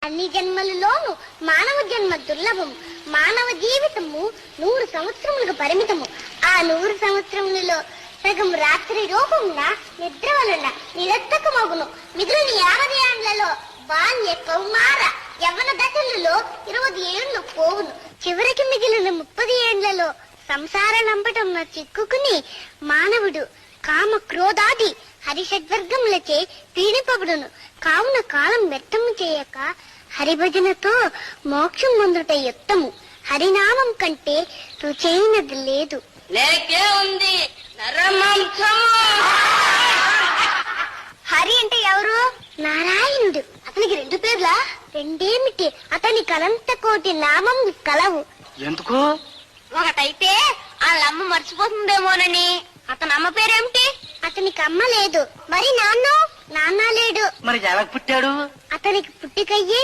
అన్ని జన్మలలోనూ మానవ జన్మ దుర్లభము. మానవ జీవితము 100 సంవత్సరములకు పరిమితము. ఆ 100 సంవత్సరములలో సగం రాత్రి రూపమున నిద్ర వలన నిరర్థకమగును. మిగిలిన 50 ఏండ్లలో బాల్య కౌమార యవ్వన దశలలో 20 ఏళ్లు పోవును. చివరికి మిగిలిన 30 ఏండ్లలో సంసార లంపటంన చిక్కుకుని మానవుడు కామ క్రోధాది హరిషడ్వర్గములచే పీడిపబడును. కావున కాలం వ్యర్థము చేయక హరిభజనతో మోక్షం పొందుట యుక్తము. హరినామం కంటే రుచైనది లేదు. లేకే ఉంది నరమాంసము. హరి అంటే ఎవరు? నారాయణుడు. అతనికి 2 పేర్లా? రెండేమిటి, అతని కలంత కోటి నామం కలవు. ఎందుకు? ఒకటైతే వాళ్ళమ్మ మర్చిపోతుందేమోనని. అతని అమ్మ పేరేమిటి? అతనికి అమ్మ లేదు. మరి నాన్న లేడు. మరి ఎలా పుట్టాడు? అతనికి పుట్టికయ్యే